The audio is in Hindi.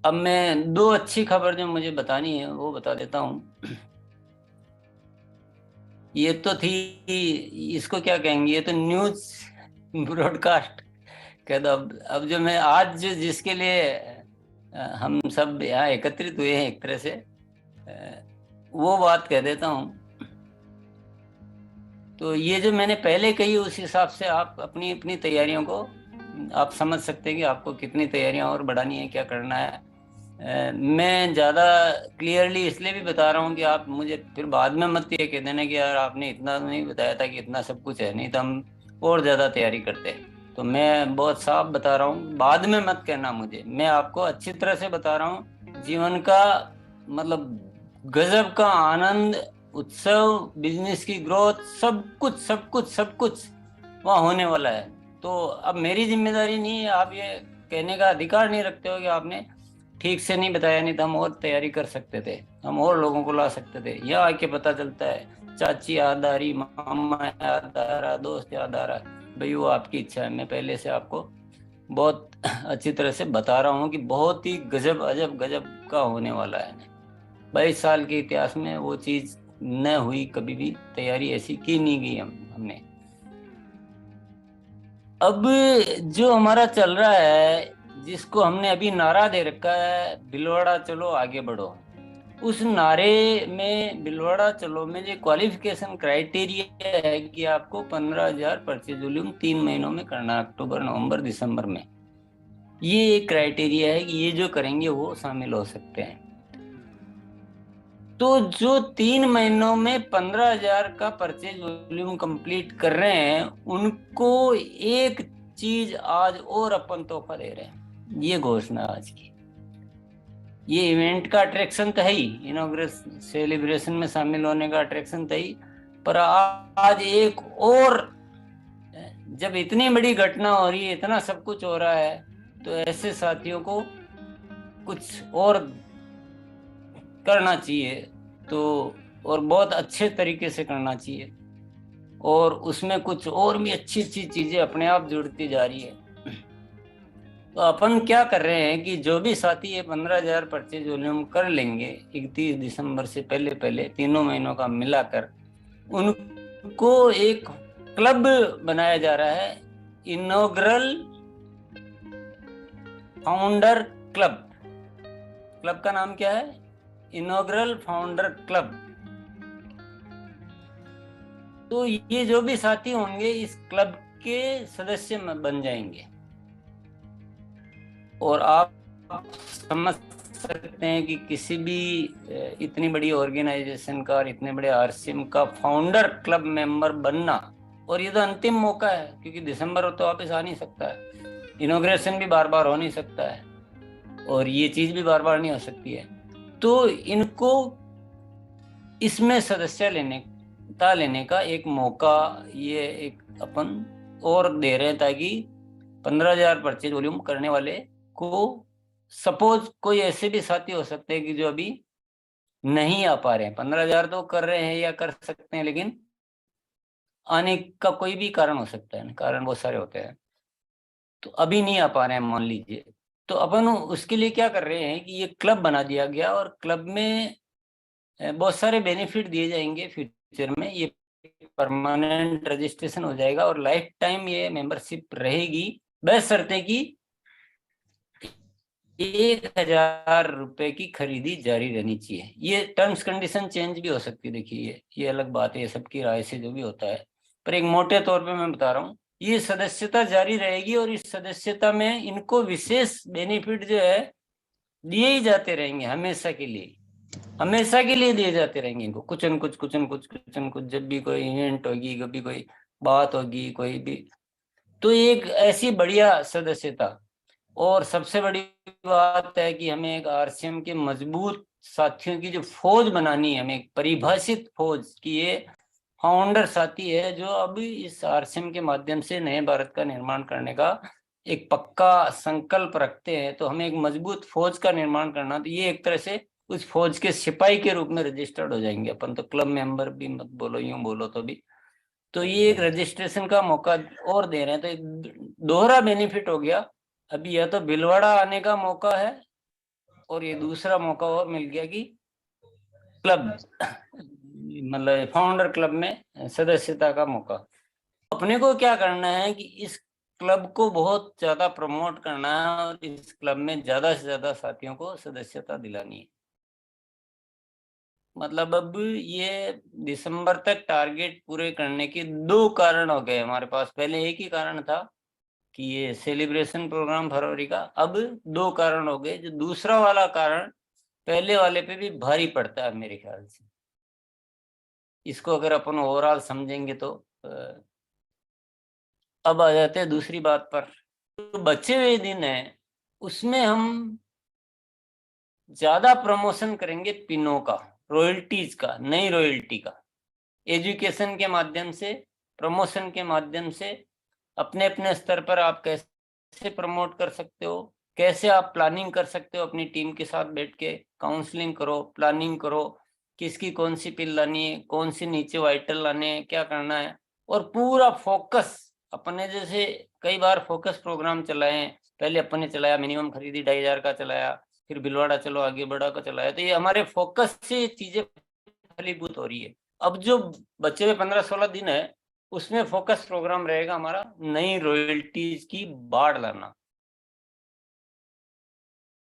अब मैं दो अच्छी खबर जो मुझे बतानी है वो बता देता हूँ। ये तो थी, इसको क्या कहेंगे, ये तो न्यूज ब्रॉडकास्ट कह दो। अब जो मैं आज जो जिसके लिए हम सब यहाँ एकत्रित हुए हैं एक तरह से, वो बात कह देता हूँ। तो ये जो मैंने पहले कही उस हिसाब से आप अपनी अपनी तैयारियों को आप समझ सकते हैं कि आपको कितनी तैयारियां और बढ़ानी है, क्या करना है। मैं ज़्यादा क्लियरली इसलिए भी बता रहा हूँ कि आप मुझे फिर बाद में मत ये कह देना कि यार आपने इतना नहीं बताया था कि इतना सब कुछ है, नहीं तो हम और ज़्यादा तैयारी करते हैं। तो मैं बहुत साफ बता रहा हूँ, बाद में मत कहना मुझे। मैं आपको अच्छी तरह से बता रहा हूँ, जीवन का मतलब गजब का आनंद, उत्सव, बिजनेस की ग्रोथ, सब कुछ सब कुछ सब कुछ वहाँ होने वाला है। तो अब मेरी जिम्मेदारी नहीं है, आप ये कहने का अधिकार नहीं रखते हो कि आपने ठीक से नहीं बताया, नहीं तो हम और तैयारी कर सकते थे, हम और लोगों को ला सकते थे। यह आके पता चलता है चाची याद आ रही, मामा याद आ रहा, दोस्त याद आ रहा। भाई वो आपकी इच्छा है, मैं पहले से आपको बहुत अच्छी तरह से बता रहा हूँ कि बहुत ही गजब अजब गजब का होने वाला है। 22 साल के इतिहास में वो चीज न हुई कभी भी, तैयारी ऐसी की नहीं गई हमने। अब जो हमारा चल रहा है, जिसको हमने अभी नारा दे रखा है, भिलवाड़ा चलो आगे बढ़ो, उस नारे में, भिलवाड़ा चलो में जो क्वालिफिकेशन क्राइटेरिया है कि आपको 15,000 परचेज वॉल्यूम 3 महीनों में करना है, अक्टूबर नवंबर दिसंबर में। ये एक क्राइटेरिया है कि ये जो करेंगे वो शामिल हो सकते हैं। तो जो 3 महीनों में 15,000 का परचेज वॉल्यूम कंप्लीट कर रहे हैं, उनको एक चीज आज और अपन तोहफा दे रहे हैं। ये घोषणा आज की, ये इवेंट का अट्रैक्शन तो है ही, इनॉग्रेशन सेलिब्रेशन में शामिल होने का अट्रैक्शन तो ही, पर आज एक और, जब इतनी बड़ी घटना हो रही है, इतना सब कुछ हो रहा है, तो ऐसे साथियों को कुछ और करना चाहिए। तो और बहुत अच्छे तरीके से करना चाहिए, और उसमें कुछ और भी अच्छी अच्छी चीजें अपने आप जुड़ती जा रही है। तो अपन क्या कर रहे हैं कि जो भी साथी ये 15,000 परचेज वॉल्यूम कर लेंगे 31 दिसंबर से पहले पहले, 3 महीनों का मिलाकर, उनको एक क्लब बनाया जा रहा है, इनॉग्रल फाउंडर क्लब। क्लब का नाम क्या है? Inaugural founder club. तो ये जो भी साथी होंगे इस क्लब के सदस्य बन जाएंगे, और आप समझ सकते हैं कि किसी भी इतनी बड़ी ऑर्गेनाइजेशन का और इतने बड़े आरसीएम का फाउंडर क्लब मेंबर बनना, और ये तो अंतिम मौका है, क्योंकि दिसंबर तो वापस आ नहीं सकता है, इनॉग्रेशन भी बार बार हो नहीं सकता है, और ये चीज भी बार बार नहीं हो सकती है। तो इनको इसमें सदस्य लेने का एक मौका, ये एक अपन और दे रहे हैं, ताकि 15,000 परचेज वॉल्यूम करने वाले को, सपोज कोई ऐसे भी साथी हो सकते हैं कि जो अभी नहीं आ पा रहे हैं, 15,000 तो कर रहे हैं या कर सकते हैं, लेकिन आने का कोई भी कारण हो सकता है, कारण बहुत सारे होते हैं, तो अभी नहीं आ पा रहे हैं मान लीजिए। तो अपन उसके लिए क्या कर रहे हैं कि ये क्लब बना दिया गया, और क्लब में बहुत सारे बेनिफिट दिए जाएंगे फ्यूचर में। ये परमानेंट रजिस्ट्रेशन हो जाएगा और लाइफ टाइम ये मेंबरशिप रहेगी, बशर्ते कि 1,000 रुपए की खरीदी जारी रहनी चाहिए। ये टर्म्स कंडीशन चेंज भी हो सकती है, देखिए ये अलग बात है, ये सबकी राय से जो भी होता है, पर एक मोटे तौर पे मैं बता रहा हूँ, ये सदस्यता जारी रहेगी, और इस सदस्यता में इनको विशेष बेनिफिट जो है दिए ही जाते रहेंगे, हमेशा के लिए, हमेशा के लिए दिए जाते रहेंगे इनको, कुछ न कुछ कुछ न कुछ कुछ न कुछ, जब भी कोई इवेंट होगी, कभी कोई बात होगी, कोई भी। तो एक ऐसी बढ़िया सदस्यता, और सबसे बड़ी बात है कि हमें एक आरसीएम के मजबूत साथियों की जो फौज बनानी है, हमें एक परिभाषित फौज की, ये फाउंडर साथी है जो अभी इस आरसीएम के माध्यम से नए भारत का निर्माण करने का एक पक्का संकल्प रखते हैं। तो हमें एक मजबूत फौज का निर्माण करना, तो ये एक तरह से उस फौज के सिपाही के रूप में रजिस्टर्ड हो जाएंगे अपन, तो क्लब मेंबर भी मत बोलो, यूं बोलो तो भी। तो ये एक रजिस्ट्रेशन का मौका और दे रहे हैं, तो एक दोहरा बेनिफिट हो गया। अभी या तो भीलवाड़ा आने का मौका है, और ये दूसरा मौका और मिल गया कि क्लब मतलब फाउंडर क्लब में सदस्यता का मौका। अपने को क्या करना है कि इस क्लब को बहुत ज्यादा प्रमोट करना है और इस क्लब में ज्यादा से ज्यादा साथियों को सदस्यता दिलानी है। मतलब अब ये दिसंबर तक टारगेट पूरे करने के 2 कारण हो गए हमारे पास। पहले एक ही कारण था कि ये सेलिब्रेशन प्रोग्राम फरवरी का, अब 2 कारण हो गए। जो दूसरा वाला कारण पहले वाले पे भी भारी पड़ता है मेरे ख्याल से। इसको अगर अपन ओवरऑल समझेंगे तो अब आ जाते हैं दूसरी बात पर। तो बचे हुए दिन है उसमें हम ज्यादा प्रमोशन करेंगे पिनों का, रॉयल्टीज का, नई रॉयल्टी का। एजुकेशन के माध्यम से, प्रमोशन के माध्यम से अपने अपने स्तर पर आप कैसे प्रमोट कर सकते हो, कैसे आप प्लानिंग कर सकते हो। अपनी टीम के साथ बैठ के काउंसलिंग करो, प्लानिंग करो, किसकी कौन सी पिल लानी है, कौन सी नीचे वाइटल लाने हैं, क्या करना है। और पूरा फोकस अपने जैसे कई बार फोकस प्रोग्राम चलाए हैं। पहले अपन ने चलाया मिनिमम खरीदी 2,500 का चलाया, फिर भिलवाड़ा चलो आगे बढ़ा का चलाया। तो ये हमारे फोकस से चीजें फलीभूत हो रही है। अब जो बचे हुए 15-16 दिन है उसमें फोकस प्रोग्राम रहेगा हमारा नई रॉयल्टीज की बाढ़ लाना।